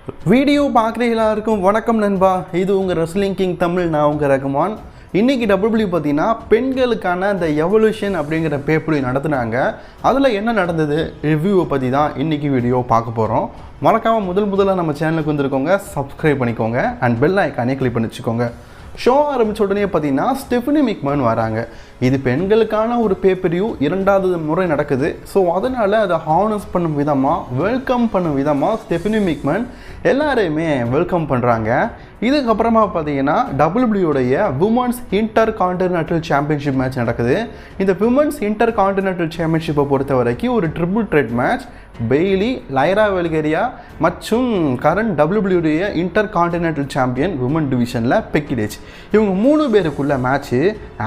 Video பார்க்குற எல்லாருக்கும் வணக்கம் நண்பா. இது உங்கள் ரெஸ்லிங் கிங் தமிழ். நான் உங்கள் ரகுமான். இன்றைக்கி டபிள்யூ பார்த்தீங்கன்னா பெண்களுக்கான அந்த எவல்யூஷன் அப்படிங்கிற பேப்பர் நடத்துனாங்க. அதில் என்ன நடந்தது ரிவ்யூவை பற்றி தான் இன்றைக்கி வீடியோ பார்க்க போகிறோம். மறக்காமல் முதல்ல நம்ம சேனலுக்கு வந்திருக்கோங்க, சப்ஸ்கிரைப் பண்ணிக்கோங்க அண்ட் பெல் ஐக்கானே கிளிக் பண்ணி வச்சுக்கோங்க. ஷோ ஆரம்பித்த உடனே பார்த்தீங்கன்னா ஸ்டெஃபனி மெக்மேன் வராங்க. இது பெண்களுக்கான ஒரு பேப்பரியூ 2வது முறை நடக்குது. ஸோ அதனால் அதை ஹானஸ் பண்ணும் விதமாக, வெல்கம் பண்ணும் விதமாக ஸ்டெஃபனி மெக்மேன் எல்லாரையுமே வெல்கம் பண்ணுறாங்க. இதுக்கப்புறமா பார்த்தீங்கன்னா டபிள்யூடைய women's intercontinental championship match நடக்குது. இந்த விமன்ஸ் இன்டர் கான்டினென்டல் சாம்பியன்ஷிப்பை பொறுத்த வரைக்கும் ஒரு triple threat match. Bayley, Lyra Valkyria மற்றும் கரண்ட் டபிள்யூடைய இன்டர் கான்டினென்டல் சாம்பியன் விமன் டிவிஷனில் பெக்கி லிஞ்ச், இவங்க 3 பேருக்குள்ள மேட்ச்சு.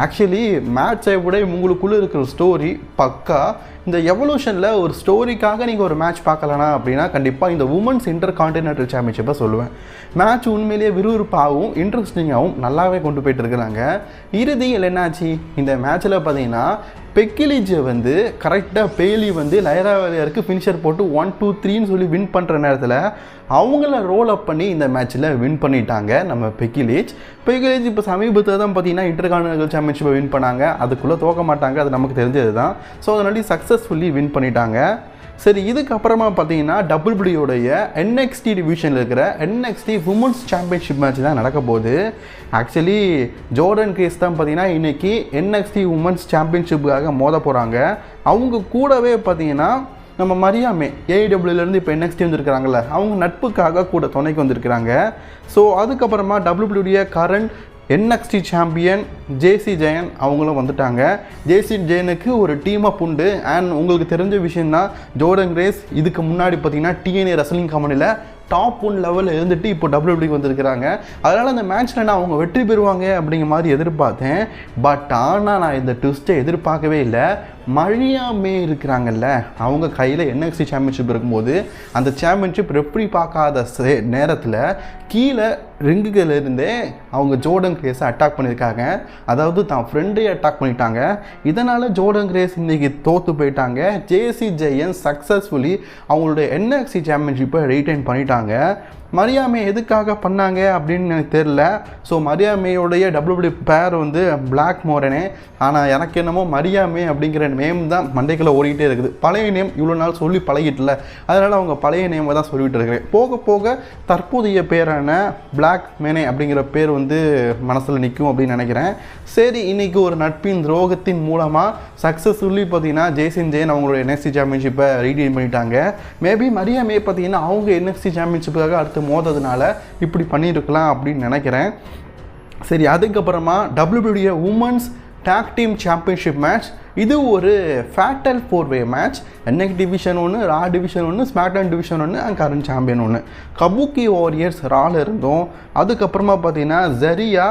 ஆக்சுவலி மேட்சை விட உங்களுக்குள்ளே இருக்கிற ஸ்டோரி பக்கா. இந்த எவல்யூஷனில் ஒரு ஸ்டோரிக்காக நீங்கள் ஒரு மேட்ச் பார்க்கலனா அப்படின்னா கண்டிப்பாக இந்த உமன்ஸ் இன்டர் கான்டினென்டல் சாம்பியன்ஷிப்பை சொல்லுவேன். மேட்ச் உண்மையிலேயே விறுவிறுப்பாகவும் இன்ட்ரெஸ்டிங்காகவும் நல்லாவே கொண்டு போயிட்டு இருக்கிறாங்க. இறுதியில் என்னாச்சு, இந்த மேட்ச்சில் பார்த்தீங்கன்னா பெக்கி லிஞ்ச் கரெக்டாக பெய்லி லைரா வெல்கேரியாருக்கு ஃபினிஷர் போட்டு 1, 2, 3ன்னு சொல்லி வின் பண்ணுற நேரத்தில் அவங்கள ரோல் அப் பண்ணி இந்த மேட்ச்சில் வின் பண்ணிட்டாங்க நம்ம பெக்கி லிஞ்ச். இப்போ சமீபத்தில் தான் பார்த்தீங்கன்னா இன்டர் கான்டினென்டல் சாம்பியன்ஷிப்பை வின் பண்ணாங்க. அதுக்குள்ளே தோக்க மாட்டாங்க, அது நமக்கு தெரிஞ்சது தான். ஸோ அதனால சக்ஸஸ்ஃபுல்லி வின் பண்ணிட்டாங்க. சரி, இதுக்கப்புறமா பார்த்தீங்கன்னா டபிள்யூடைய NXT டிவிஷனில் இருக்கிற NXT உமன்ஸ் சாம்பியன்ஷிப் மேட்ச் தான் நடக்க போகுது. ஆக்சுவலி ஜோர்டன் கிரேஸ் தான் பார்த்தீங்கன்னா இன்றைக்கி NXT உமன்ஸ் சாம்பியன்ஷிப்புக்காக மோத போகிறாங்க. அவங்க கூடவே பார்த்தீங்கன்னா நம்ம மரியாமே AEWலேருந்து இப்போ NXT வந்துருக்கிறாங்கல்ல, அவங்க நட்புக்காக கூட துணைக்கு வந்திருக்கிறாங்க. ஸோ அதுக்கப்புறமா டபிள்யூடைய கரண்ட் NXT சாம்பியன் ஜேசி ஜெயன் அவங்களும் வந்துட்டாங்க. ஜேசி ஜெயனுக்கு ஒரு டீம் அப் உண்டு. அண்ட் உங்களுக்கு தெரிஞ்ச விஷயந்தான், ஜோர்டன் கிரேஸ் இதுக்கு முன்னாடி பார்த்தீங்கன்னா TNA ரெஸ்லிங் கம்பெனியில் டாப் 1 லெவலில் இருந்துட்டு இப்போ டபிள்யூக்கு வந்திருக்கிறாங்க. அதனால் அந்த மேட்ச்சில் நான் அவங்க வெற்றி பெறுவாங்க அப்படிங்கிற மாதிரி எதிர்பார்த்தேன். பட் ஆனால் நான் இந்த ட்விஸ்ட்டை எதிர்பார்க்கவே இல்லை. மரியாமே இருக்கிறாங்கல்ல, அவங்க கையில் NXT சாம்பியன்ஷிப் இருக்கும்போது அந்த சாம்பியன்ஷிப் ரெஃப்ரி பார்க்காத நேரத்தில் கீழே ரிங்குகளிருந்தே அவங்க ஜோர்டன் கிரேஸை அட்டாக் பண்ணியிருக்காங்க. அதாவது தான் ஃப்ரெண்டே அட்டாக் பண்ணிட்டாங்க. இதனால் ஜோர்டன் கிரேஸ் இன்றைக்கி தோற்று போயிட்டாங்க. ஜேசி ஜெயன் சக்ஸஸ்ஃபுல்லி அவங்களுடைய NXT சாம்பியன்ஷிப்பை ரீட்டைன் பண்ணிட்டாங்க. மரியாமே எதுக்காக பண்ணாங்க அப்படின்னு எனக்கு தெரில. ஸோ மரியாமையோடைய டபிள்யூ பேர் பிளாக் மோரனே. ஆனால் எனக்கு என்னமோ மரியாமே அப்படிங்கிற நேம் தான் மண்டைக்குள்ளே ஓடிக்கிட்டே இருக்குது. பழைய நேம் இவ்வளோ நாள் சொல்லி பழகிட்டல, அதனால் அவங்க பழைய நேமை தான் சொல்லிகிட்டு இருக்கிறேன். போக போக தற்போதைய பேரான பிளாக் மேனே அப்படிங்கிற பேர் மனசில் நிற்கும் அப்படின்னு நினைக்கிறேன். சரி, இன்றைக்கி ஒரு நட்பின் துரோகத்தின் மூலமாக சக்ஸஸ்ஃபுல்லி பார்த்தீங்கன்னா ஜேசன் ஜெயன் அவங்களுடைய NXT சாம்பியன்ஷிப்பை ரீடைன் பண்ணிட்டாங்க. மேபி மரியாமே பார்த்தீங்கன்னா அவங்க NXT சாம்பியன்ஷிப்புக்காக அடுத்து மோததுனால இப்படி பண்ணியிருக்கலாம் அப்படின்னு நினைக்கிறேன். சரி, அதுக்கப்புறமா டபிள்யூடைய women's tag team championship match. இது ஒரு ஃபேட்டல் 4-வே match. NXT division 1, Raw division 1, SmackDown division 1 and current champion 1. Kabuki warriors ரால இருந்தோம். அதுக்கப்புறமா பார்த்தீங்கன்னா ஜரியா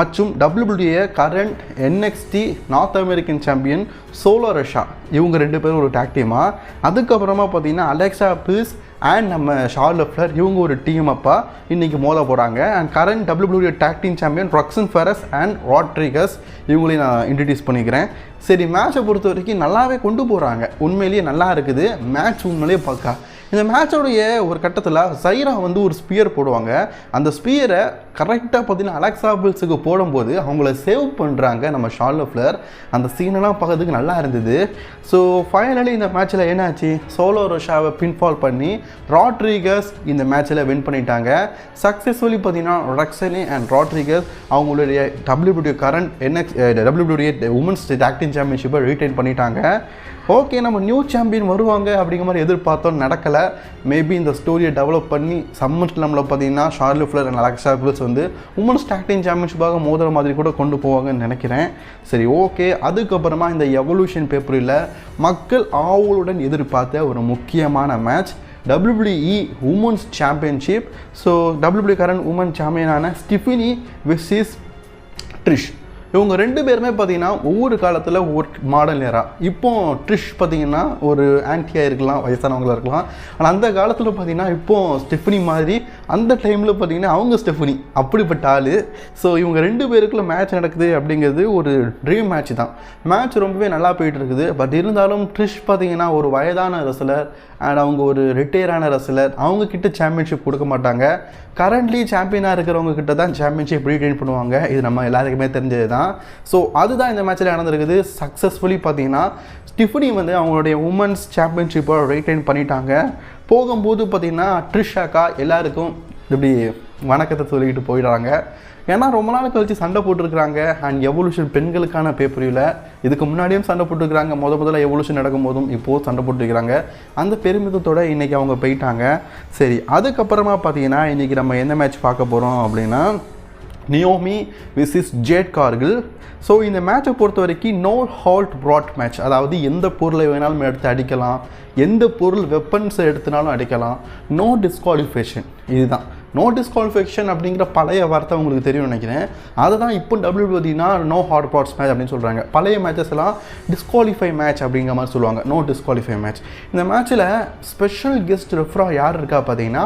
மற்றும் டபிள்யூடைய current NXT north American champion Sol Ruca, இவங்க 2 பேரும் ஒரு டாக் டீமாக. அதுக்கப்புறமா பார்த்தீங்கன்னா அலெக்சா பிளிஸ் அண்ட் நம்ம ஷார்லட் ஃப்ளர், இவங்க ஒரு டீம் அப்பாக இன்றைக்கி மோத போகிறாங்க. அண்ட் கரண்ட் டபிள்யூடைய tag team champion Roxan ferrous and Rodriguez, இவங்களையும் நான் இன்ட்ரடியூஸ் பண்ணிக்கிறேன். சரி, மேட்சை பொறுத்த வரைக்கும் நல்லாவே கொண்டு போகிறாங்க. உண்மையிலேயே நல்லா இருக்குது மேட்ச். உண்மையிலேயே பார்க்க இந்த மேட்சோடைய ஒரு கட்டத்தில் சைரா ஒரு ஸ்பியர் போடுவாங்க. அந்த ஸ்பியரை கரெக்டாக பார்த்தீங்கன்னா அலெக்சா பிளிஸுக்கு போடும்போது அவங்கள சேவ் பண்ணுறாங்க நம்ம ஷார்லட் ஃப்ளர். அந்த சீனெல்லாம் பார்க்கறதுக்கு நல்லா இருந்தது. ஸோ ஃபைனலி இந்த மேட்ச்சில் என்னாச்சு, சோலோ ரஷாவை பின்ஃபால் பண்ணி ராட்ரிகஸ் இந்த மேட்ச்சில் வின் பண்ணிட்டாங்க. சக்ஸஸ்ஃபுல்லி பார்த்தீங்கன்னா ரக்ஸனே அண்ட் ராட்ரிகஸ் அவங்களுடைய டபிள்யூடைய கரண்ட் டபிள்யூடைய உமன்ஸ் டாக் டீம் சாம்பியன்ஷிப்பை ரீடைன் பண்ணிட்டாங்க. ஓகே, நம்ம நியூ சாம்பியன் வருவாங்க அப்படிங்கிற மாதிரி எதிர்பார்த்தோம், நடக்கலை. மேபி இந்த ஸ்டோரியை டெவலப் பண்ணி நம்மளை பார்த்தீங்கன்னா Charlotte Flair and Alexa Bliss women's tag team சாம்பியன்ஷிப்பாக மோதுற மாதிரி கூட கொண்டு போவாங்கன்னு நினைக்கிறேன். சரி, ஓகே. அதுக்கப்புறமா இந்த எவல்யூஷன் பேப்பரில் மக்கள் ஆவலுடன் எதிர்பார்த்த ஒரு முக்கியமான match, WWE women's championship. So WWE current women சாம்பியனான ஸ்டிஃபனி வெர்சஸ் ட்ரிஷ், இவங்க 2 பேருமே பார்த்தீங்கன்னா ஒவ்வொரு காலத்தில் ஒவ்வொரு மாடல் நேரா. இப்போ ட்ரிஷ் பார்த்தீங்கன்னா ஒரு ஆன்டியாக இருக்கலாம், வயசானவங்களாக இருக்கலாம். ஆனால் அந்த காலத்தில் பார்த்தீங்கன்னா இப்போ ஸ்டெஃபனி மாதிரி, அந்த டைமில் பார்த்தீங்கன்னா அவங்க ஸ்டெஃபனி அப்படிப்பட்ட ஆள். ஸோ இவங்க 2 பேருக்குள்ள மேட்ச் நடக்குது அப்படிங்கிறது ஒரு ட்ரீம் மேட்ச் தான். மேட்ச் ரொம்பவே நல்லா போயிட்டு இருக்குது. பட் இருந்தாலும் ட்ரிஷ் பார்த்தீங்கன்னா ஒரு வயதான ரெஸ்லர் அண்ட் அவங்க ஒரு ரிட்டையரான ரெஸ்லர். அவங்கக்கிட்ட சாம்பியன்ஷிப் கொடுக்க மாட்டாங்க. கரண்ட்லி சாம்பியனாக இருக்கிறவங்க கிட்ட தான் சாம்பியன்ஷிப் ரீடைன் பண்ணுவாங்க. இது நம்ம எல்லாருக்குமே தெரிஞ்சது தான். ஸோ அதுதான் இந்த மேட்ச்சில் நடந்திருக்குது. சக்ஸஸ்ஃபுல்லி பார்த்தீங்கன்னா ஸ்டெஃபனி வந்து அவங்களுடைய உமன்ஸ் சாம்பியன்ஷிப்பை ரீடைன் பண்ணிட்டாங்க. போகும்போது பார்த்தீங்கன்னா ட்ரிஷாக்கா எல்லாருக்கும் இப்படி வணக்கத்தை சொல்லிக்கிட்டு போயிடுறாங்க. ஏன்னா ரொம்ப நாள் கழிச்சு சண்டை போட்டுருக்குறாங்க. அண்ட் எவல்யூஷன் பெண்களுக்கான பேப்பரியில் இதுக்கு முன்னாடியும் சண்டை போட்டுருக்குறாங்க. முதல்ல எவல்யூஷன் நடக்கும் போதும் இப்போது சண்டை போட்டுருக்கிறாங்க. அந்த பெருமிதத்தோடு இன்றைக்கி அவங்க போயிட்டாங்க. சரி, அதுக்கப்புறமா பார்த்தீங்கன்னா இன்றைக்கி நம்ம என்ன மேட்ச் பார்க்க போகிறோம் அப்படின்னா நியோமி விசிஸ் ஜேட் கார்கில். ஸோ இந்த மேட்சை பொறுத்த வரைக்கும் நோ ஹால்ட் ப்ராட் மேட்ச். அதாவது எந்த பொருளை வேணாலும் எடுத்து அடிக்கலாம், எந்த பொருள் வெப்பன்ஸை எடுத்துனாலும் அடிக்கலாம். No disqualification. இதுதான் நோ டிஸ்குவாலிஃபிகேஷன் அப்படிங்கிற பழைய வார்த்தை உங்களுக்கு தெரியும் நினைக்கிறேன். அதை தான் இப்போ பார்த்தீங்கன்னா நோ ஹார்ட் ப்ராட்ஸ் மேட்ச் அப்படின்னு சொல்கிறாங்க. பழைய மேட்சஸ் எல்லாம் டிஸ்குவாலிஃபை மேட்ச் அப்படிங்கிற மாதிரி சொல்லுவாங்க. No disqualify match. இந்த மேட்ச்சில் ஸ்பெஷல் கெஸ்ட் ரெஃபராக யார் இருக்கா பார்த்தீங்கன்னா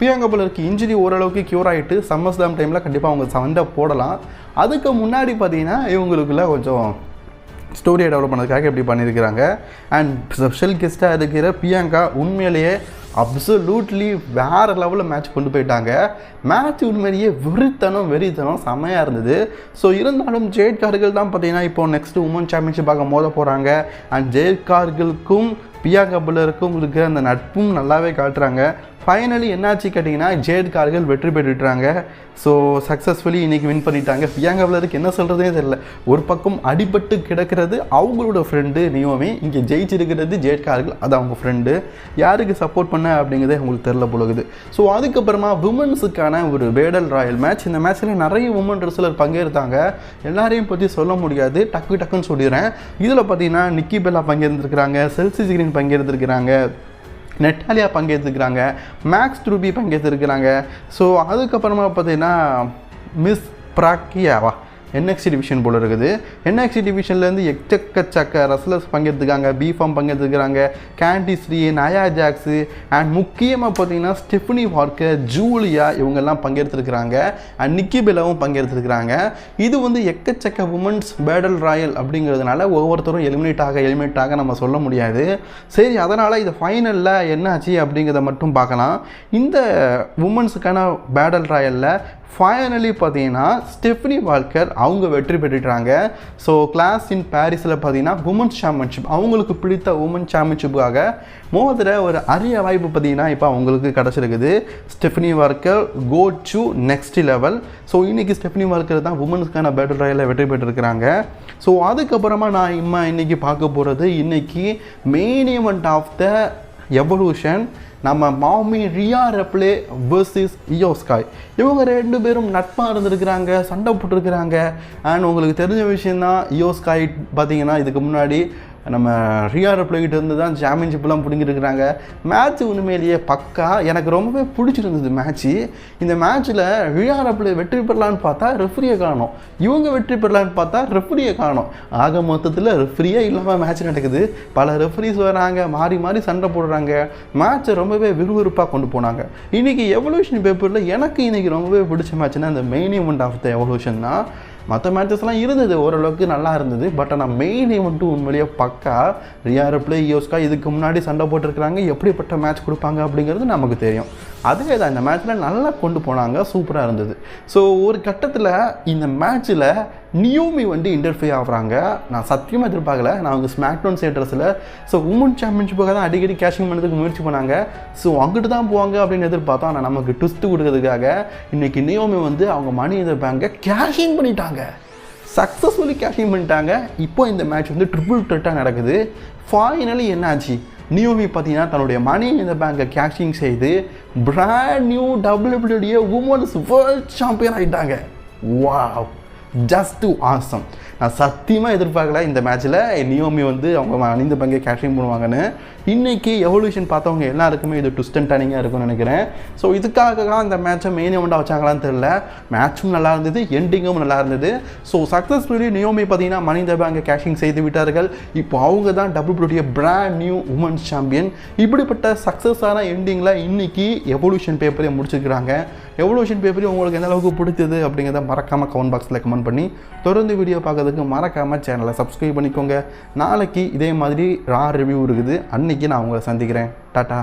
பியாங்கா பலருக்கு இன்ஜுரி ஓரளவுக்கு க்யூர் ஆகிட்டு சம்மர்ஸ்லாம் டைமில் கண்டிப்பாக அவங்க சண்டை போடலாம். அதுக்கு முன்னாடி பார்த்தீங்கன்னா இவங்களுக்குள்ள கொஞ்சம் ஸ்டோரியை டெவலப் பண்ணதுக்காக எப்படி பண்ணியிருக்கிறாங்க. அண்ட் ஸ்பெஷல் கெஸ்ட்டாக இருக்கிற பியாங்கா உண்மையிலேயே அப்சல்யூட்லி வேறு லெவலில் மேட்ச் கொண்டு போயிட்டாங்க. மேட்ச் உண்மையிலேயே வெறித்தனம் செம்மையாக இருந்தது. ஸோ இருந்தாலும் ஜேட் கார்கில் தான் பார்த்தீங்கன்னா இப்போ நெக்ஸ்ட்டு உமன் சாம்பியன்ஷிப்பாக மோத போகிறாங்க. அண்ட் ஜேட் கார்கிலுக்கும் பியாங்கா பலருக்கும் இருக்கிற அந்த நட்பும் நல்லாவே காட்டுறாங்க. ஃபைனலி என்னாச்சு கேட்டிங்கன்னா ஜேட் கார்கில் வெற்றி பெற்றுட்டாங்க. ஸோ சக்ஸஸ்ஃபுல்லி இன்றைக்கி வின் பண்ணிட்டாங்க. பியாங்கா பலருக்கு என்ன சொல்கிறதே தெரியல. ஒரு பக்கம் அடிபட்டு கிடக்கிறது அவங்களோட ஃப்ரெண்டு நியோமி, இங்கே ஜெயிச்சிருக்கிறது ஜேட் கார்கில், அது அவங்க ஃப்ரெண்டு. யாருக்கு சப்போர்ட் பண்ண அப்படிங்கிறதே உங்களுக்கு தெரில போலுகுது. ஸோ அதுக்கப்புறமா விமன்ஸுக்கான ஒரு பேடல் ராயல் மேட்ச். இந்த மேட்ச்சில் நிறைய உமன் ரெஸ்லர் பங்கேற்றாங்க. எல்லாரையும் பற்றி சொல்ல முடியாது, டக்குன்னு சொல்லிடுறேன். இதில் பார்த்தீங்கன்னா நிக்கி பெல்லா பங்கேற்றிருக்கிறாங்க, செல்சி கிரீன் பங்கேற்றிருக்கிறாங்க, நெட்டாலியா பங்கேற்றுக்கிறாங்க, மேக்ஸ் ட்ரூபி பங்கேற்றுருக்கிறாங்க. ஸோ அதுக்கப்புறமா பார்த்தீங்கன்னா மிஸ் பிராக்கியாவா NXT டிவிஷன் போல் இருக்குது. NXT டிவிஷன்லேருந்து எக்கச்சக்க ரெஸ்லர்ஸ் பங்கேற்றுக்காங்க. பிஃபார்ம் பங்கேற்றுக்கிறாங்க, கேண்டி ஸ்ரீ, நயா ஜாக்ஸு அண்ட் முக்கியமாக பார்த்தீங்கன்னா ஸ்டெஃபனி வார்க்கர், ஜூலியா இவங்கெல்லாம் பங்கேற்றுருக்கிறாங்க. அண்ட் நிக்கி பெல்லாவும் பங்கேற்றுருக்கிறாங்க. இது வந்து எக்கச்சக்க உமன்ஸ் பேடல் ராயல் அப்படிங்கிறதுனால ஒவ்வொருத்தரும் எலிமினேட் ஆக நம்ம சொல்ல முடியாது. சரி, அதனால் இது ஃபைனலில் என்னாச்சு அப்படிங்கிறத மட்டும் பார்க்கலாம். இந்த உமன்ஸுக்கான பேடல் ராயலில் ஃபைனலி பார்த்தீங்கன்னா ஸ்டெஃபனி வால்கர் அவங்க வெற்றி பெற்றுட்டாங்க. ஸோ கிளாஸ் இன் பாரிஸில் பார்த்தீங்கன்னா உமன்ஸ் சாம்பியன்ஷிப், அவங்களுக்கு பிடித்த உமன் சாம்பியன்ஷிப்புக்காக மோதிர ஒரு அரிய வாய்ப்பு பார்த்தீங்கன்னா இப்போ அவங்களுக்கு கிடச்சிருக்குது. Stephanie Vaquer go to next level. So இன்றைக்கி ஸ்டெஃபனி வால்கர் தான் உமன்ஸ்க்கான பேட்டில் ராயலில் வெற்றி பெற்றிருக்கிறாங்க. ஸோ அதுக்கப்புறமா நான் இன்றைக்கி பார்க்க போகிறது இன்றைக்கி main event of the evolution. நம்ம மாமி ரியா ரெப்லே வர்சஸ் இயோ ஸ்காய். இவங்க 2 பேரும் நட்பாக இருந்திருக்கிறாங்க, சண்டை போட்டிருக்கிறாங்க. அண்ட் உங்களுக்கு தெரிஞ்ச விஷயந்தான், இயோ ஸ்காய் பார்த்தீங்கன்னா இதுக்கு முன்னாடி நம்ம ரியா ரெப்லேகிட்ட இருந்து தான் சாம்பியன்ஷிப்லாம் பிடிங்கிருக்கிறாங்க. மேட்ச் உண்மையிலேயே பக்கா எனக்கு ரொம்பவே பிடிச்சிருந்தது மேட்ச்சு. இந்த மேட்ச்சில் ரியா ரெப்லே வெற்றி பெறலான்னு பார்த்தா ரெஃப்ரியை காணோம், இவங்க வெற்றி பெறலான்னு பார்த்தா ரெஃப்ரியை காணோம். ஆக மொத்தத்தில் ரெஃப்ரியே இல்லாமல் மேட்ச் நடக்குது. பல ரெஃப்ரிஸ் வராங்க, மாறி சண்டை போடுறாங்க. மேட்ச்சை ரொம்பவே விறுவிறுப்பாக கொண்டு போனாங்க. இன்றைக்கி எவல்யூஷன் பேப்பரில் எனக்கு இன்றைக்கி ரொம்பவே பிடிச்ச மேட்ச்னா இந்த main event of the evolution தான். மற்ற மேட்சஸ்லாம் இருந்தது, ஓரளவுக்கு நல்லா இருந்தது. பட் ஆனால் மெயின் ஈவெண்ட்டும் உண்மையிலேயே பக்கா. ரியா ரெப்லே, இயோ ஸ்காய் இதுக்கு முன்னாடி சண்டை போட்டிருக்கிறாங்க. எப்படிப்பட்ட மேட்ச் கொடுப்பாங்க அப்படிங்கிறது நமக்கு தெரியும். அதே தான் இந்த மேட்ச்சில் நல்லா கொண்டு போனாங்க, சூப்பராக இருந்தது. ஸோ ஒரு கட்டத்தில் இந்த மேட்ச்சில் நியோமி வந்து இன்டர்ஃபியர் ஆகுறாங்க. நான் சத்தியமாக எதிர்பார்க்கல. நான் அவங்க ஸ்மாக்டவுன் தியேட்டர்ஸில் ஸோ உமன் சாம்பியன்ஷிப்புக்காக தான் அடிக்கடி கேஷிங் பண்ணுறதுக்கு முயற்சி பண்ணாங்க. ஸோ அங்கிட்டு தான் போவாங்க அப்படின்னு எதிர்பார்த்தோம். ஆனால் நமக்கு ட்விஸ்ட்டு கொடுக்கறதுக்காக இன்றைக்கி நியோமி வந்து அவங்க மணி இந்த பேங்கை கேஷிங் பண்ணிட்டாங்க, சக்ஸஸ்ஃபுல்லி கேஷிங் பண்ணிட்டாங்க. இப்போ இந்த மேட்ச் வந்து ட்ரிபிள் த்ரெட்டாக நடக்குது. ஃபைனலி என்னாச்சு, நியோமி பார்த்தீங்கன்னா தன்னுடைய மணி இந்த பேங்கை கேஷிங் செய்து brand new WWE women's world champion ஆகிட்டாங்க. Wow, just awesome. நான் சத்தியமாக எதிர்பார்க்கல இந்த மேட்ச்சில் நியோமி வந்து அவங்க அணிந்த பங்கை கேஷிங் பண்ணுவாங்கன்னு. இன்றைக்கி எவல்யூஷன் பார்த்தவங்க எல்லாருக்குமே இது ட்விஸ்ட் அண்ட் டர்னிங்காக இருக்கும்னு நினைக்கிறேன். ஸோ இதுக்காக தான் இந்த மேட்சை மெயின் இவெண்ட்டாக வச்சாங்களான்னு தெரியல. மேட்சும் நல்லா இருந்தது, எண்டிங்கும் நல்லா இருந்தது. ஸோ சக்ஸஸ்ஃபுல்லி நியோமி பார்த்தீங்கன்னா மணி த பேங்கை கேஷிங் செய்து விட்டார்கள். இப்போ அவங்க தான் WWE brand new women's champion. இப்படிப்பட்ட சக்ஸஸான எண்டிங்கில் இன்றைக்கி எவல்யூஷன் பேப்பரை முடிச்சிருக்கிறாங்க. எவல்யூஷன் பேப்பரையும் உங்களுக்கு எந்த அளவுக்கு பிடிச்சது அப்படிங்கிறத மறக்காமல் கமெண்ட் பாக்ஸில் கமெண்ட் பண்ணி தொடர்ந்து வீடியோ பார்க்கறதுக்கு மறக்காமல் சேனலை சப்ஸ்கிரைப் பண்ணிக்கோங்க. நாளைக்கு இதே மாதிரி ரா ரிவ்யூ இருக்குது. அன்றைக்கி நான் உங்களை சந்திக்கிறேன். டாட்டா.